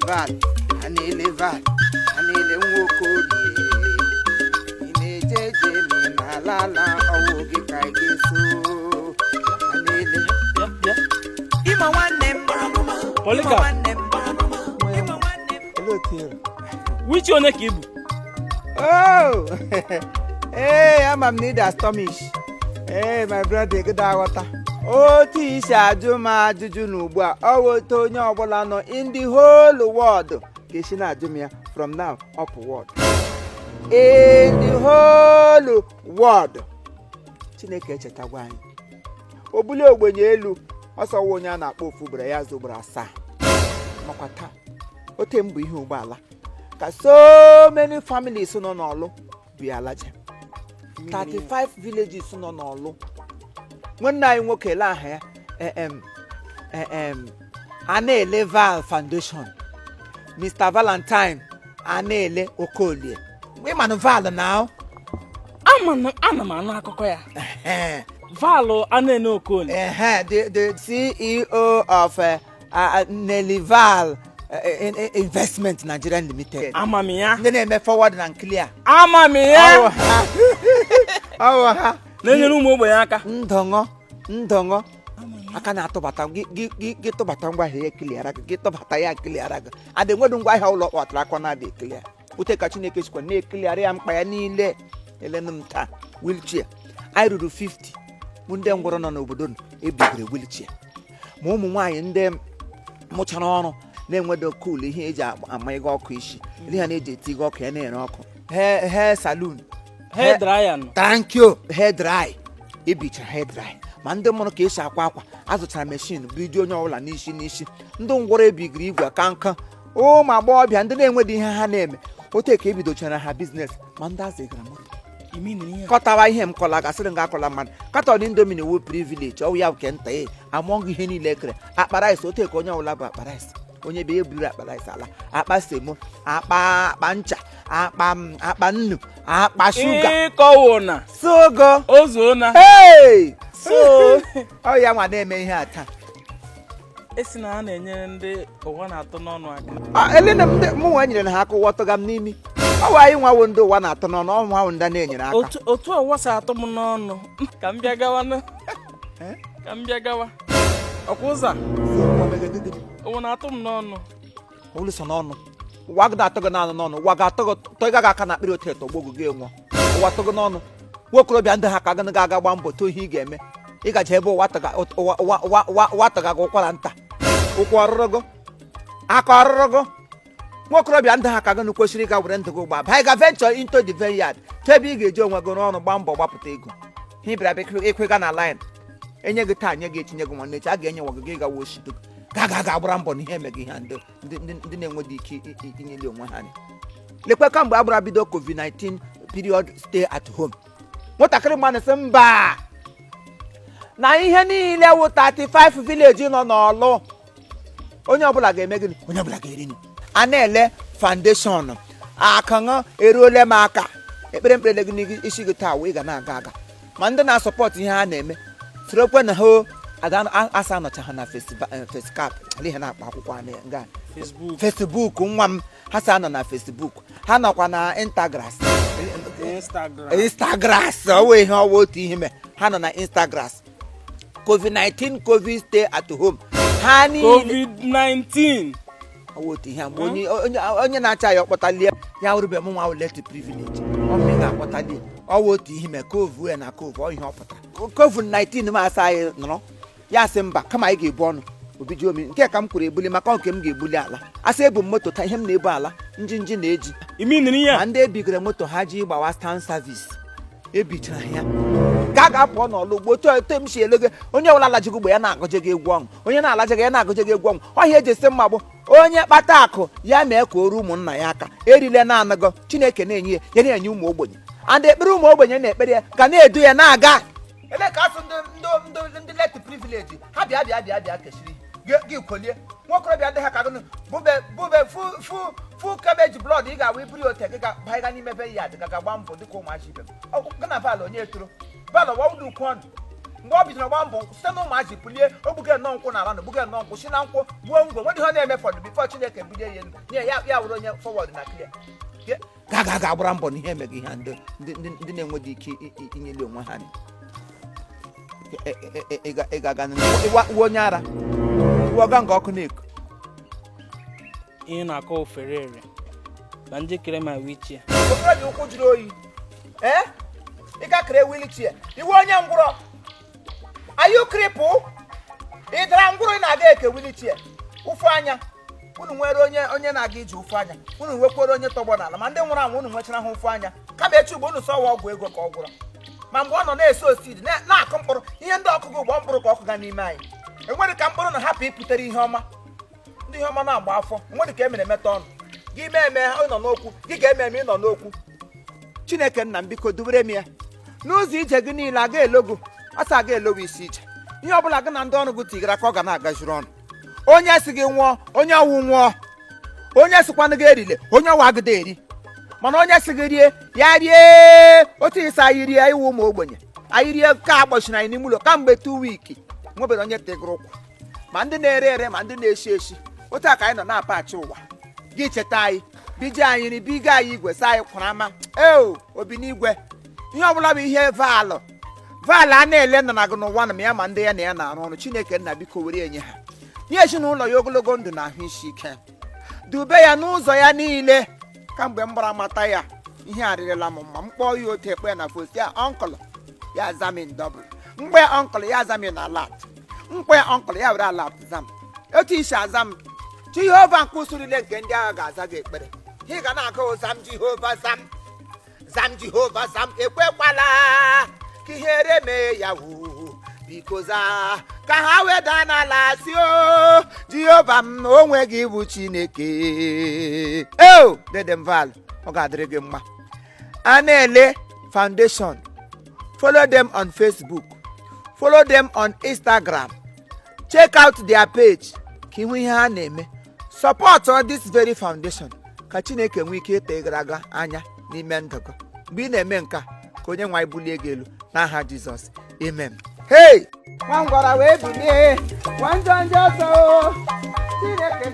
val anele val anele nwoke olie inejeje mi na lala owo gị ka ị ga-eso anele Imo nwanne m which one ka ibu? Oh, hey, I'm need astonished. Hey, my brother, good water. Oh, Tisha, Juma, Jujunu, oh, Tony, Obolano, in the whole world. Kishina Jumia, from now upward. In the whole world. Chineke Chetawai. Obulio, when you also one yana Pofubra Yazubra Sa. Makata. Otembu Hubala. So many families no no be alaje 35 villages no no when I work la here Anele Val Foundation Mr. Valentine Anele Okolie we man Val now Ana akụkọ ya Val Anele Okolie the CEO of Nelly Val Investment Nigeria Limited. Amamiya. Nene forward and clear. Amamiya. Oh, Nene rumo ogbe aka. Ndongo. Aka na atobata gi tobata ngwa he clear aga gi tobata ya clear aga. Ade nwedu ngwa ha ụlọ kpọtara akọ na dị clear. Ute ka Chineke sikwa na clear ya mkpa ya niile. Elenum ta wheelchair. I ruru 50. Munde ngworo nọ n'obodo ebigere wheelchair. Ma ụmụ nwaanyị ndị mụchara ọrụ na-enwedo cool ihe eji ama ịga ọkụ isi ihe ha na-eji eti ọkụ ya na-ere ọkụ hair salon hair dryer thank you hair dry ebicha hair dry ma ndị mụrụ ka esi akwa azụchara machine bidio onye ọbụla n'isi ndị ngwọrọ ebigiri igwe ka nka ụmụ agbọghọbịa ndị na-enwedo ihe ha na-eme otu ka ebidochara ha biznes ma ndị azịgara m kọtawa ihe m kọla gasịrị nga akọla mmadụ katọn indomine wu privilege ọwụ ya nke nta among ihe niile ekere akpa rice otu ka onye ọbụla bụ akpa rice onye be eburu akpa rice ala akpa semo akpa ncha akpa nnu akpa sugar ịkọwụna sogo ozuona so ọ ya nwa na-eme ihe a taa esi na ha na-enyere ndị ụwa na-atụ n'ọnụ aka elene mụ nwa nyere ha aka wọtọga m n'imi ọwa anyị nwawo ndị ụwa na-atụ n'ọnụ ọ nwawo ndị na-enyere aka otu ụwa si atụ m n'ọnụ ka m bịa gawa ọkwa ụzọ ụwa na-atụ m n'ọnụ olu so n'ọnụ ụwa gị na-atọ gị n'ọnụ ụwa ga-atọ gị aka na akpịrị otu eto gbogbo gị enwe ụwa tọgị n'ọnụ nwokorobịa ndị ha ka gị ga-aga gba mbọ too ihe ị ga-eme ị gaje ebe ụwa tọga gị ụkwara nta ụkwụ ọrụrụgo aka ọrụrụgo nwokorobịa ndị ha ka gị kwesịrị ịga were ndụ gị gba ba ga venture into the vineyard tebe ị ga-eji onwe gị n'ọnụ gba mbọ gbapụta ego ihe bịara bịa ịkwega na line enye gị taa nye gị etinye gị nwanne echi a ga-enye nwa gị gawa oshido ga-agbara mbọ n'ihe emeghị ihe ndị na-enweghị ike inyeli onwe ha lekwe ka mgbe agbara bido COVID-19 period stay at home nwatakịrị mmanụ sị mba na ihe niile wụ 35 village nọ n'ọlụ onye ọbụla ga-eme gịnị onye ọbụla ga-eri nri a na-ele foundation akaṅụ eruole m aka ekpere mkpere gị n'isi gị taa wee ga na-aga ma ndị na-asọpọtụ ihe ha na-eme sorokwe na ha asa anọcha ha na facecap ihe na-akpa akwụkwọ nga Facebook nwa m ha sa anọ na Facebook ha nọkwa na Instagram owe ihe ọwa otu ihe me ha nọ na Instagram COVID-19 COVID stay at home ha niile COVID-19 otu ihe mgbe onye na-acha ya ọkpọtalie ya urube m nwa let privilege ọ ga-akpọtalie ọwa otu ihe me kovu na kovu ọ ihe ọ pụtara COVID-19 m asa anyị nọrọ ya sị mba kama anyị ga-ebu ọnụ obiji omi nke ka m kwuru ebuli maka nke m ga-ebuli ala asị ebu m moto taa ihe m na-ebu ala njinji na-eji ma ndị ebigere moto ha ji gbawa stand service ebichara ya ga-apụ n'ọlụ ugbo otu m si elege onye ọbụla alajigo ugbo ya na-agụje gị egwu ọṅụ onye na-alaje gị ya na-agụje gị egwu ọṅụ ọhịa eji esi mma bụ onye kpata akụ ya mee ka o ruo ụmụnna ya aka erile na-anago Chineke na-enye ya na-enye ụmụ ogbenye and ekpere ụmụ ogbenye na-ekpere ya ga na-edu ya na-aga ele ka asụ ndị let privilege ha bịa kechiri gị kolie nwokorobịa ndị ha ka gụnụ bube fu cabbage blood ị ga-awa iburu ote gị ga n'ime be ya dị ga gba mbọ dịka ụmụachi ibe gị na bala onye etoro bala wawudu kwọnụ mgbe ọ bidoro gba mbọ site na ụmụazị pulie ogbuge nnọọ nkwụ na ala na ogbuge nnọọ nkwụ si na nkwụ gbuo ngwe nwedị ihe na-eme fọdụ bifo Chineke bilie ya nye ya wụrụ onye fọwọd na clear ga agbara mbọ na ihe emeghị ihe ndị na-enweghị ike inyeli onwe ha ịga uwe onye ara uwe ọga nga ọkụ na-eku ihe na-akọ ofere ere na njikere ma wichie okoro ji ụkwụ jụrụ oyi ịga kere wilichie iwe onye ngwụrọ ayụ kripụ ị dara ngwụrụ ị na-aga eke wilichie ụfụ anya unu nwere onye na-aga iji ụfụ anya unu nwekwara onye tọgbọ n'ala ma ndị nwụrụ anwụ unu nwechara ha ụfụ anya kama echi ugbo unu sọwa ọgwụ ego ka ọ gwụrụ ma mgbe ọ nọ na-eso osidi na-akụ mkpụrụ ihe ndị ọkụgụ ụgbọ mkpụrụ ka ọkụ ga n'ime anyị enwere ka mkpụrụ na hapụ iputere ihe ọma ndị ihe ọma na-agba afọ enwere ka emere emeta ọnụ gị mee ịnọ n'okwu gị ga-eme ịnọ n'okwu Chineke nna m biko dubere m ya n'ụzọ ije gị niile aga elogo asa aga elogo isi ije ihe ọbụla gị na ndị ọrụ gị tigara ka ọ ga na-agaziri ọnụ onye si gị nwụọ onye ọwụ nwụọ onye sikwanụ gị erile onye ọwa agịda eri mana onye si gị rie ya rie otu isi anyị rie iwu ụmụ ogbenye anyị rie ka agbochiri anyị n'ime ụlọ kamgbe 2 weeks nwebere onye tegoro ụkwụ ma ndị na-ere ere ma ndị na-eshi eshi otu a ka anyị nọ na-apachi ụwa gị cheta anyị bije anyị nri biga anyị igwe sa anyị kwara ama obi n'igwe ihe ọbụla bụ ihe vaalụ a na-ele nọ na gị n'ụwa na m ya ma ndị ya na ya na-arụ ọrụ Chineke nna biko were enye ha nye ezinụlọ ya ogologo ndụ na ahụ isi ike dube ya n'ụzọ ya niile kamgbe m gbara mata ya ihe arịrịla m mma m kpọọ ya otu ekpe na fosi ya ọnkụl ya azamin dọbụl mgbe ọnkụl ya azamin na alat mkpe ọnkụl ya were alat zam otu isi azam Jehova nke usurile nke ndị agha ga-aza gị ekpere ị ga na-agụ zam Jehova zam Jehova zam ekwekwala ka ihere mee ya biko zaa ka ha weda n'ala si o Jehova m na onwe gị bụ Chineke dede mval ọ ga-adịrị gị mma a na-ele foundation follow them on Facebook follow them on Instagram check out their page ka ihu ihe ha na-eme support this very foundation ka Chineke nwee ike ịta gara aga anya n'ime ndụ gị mgbe ị na-eme nka ka onye nwa ibulie gị elu n'aha Jizọs amen. Hey! Nwa ngwara wee bilie nwa njọ njọ ọsọ Chineke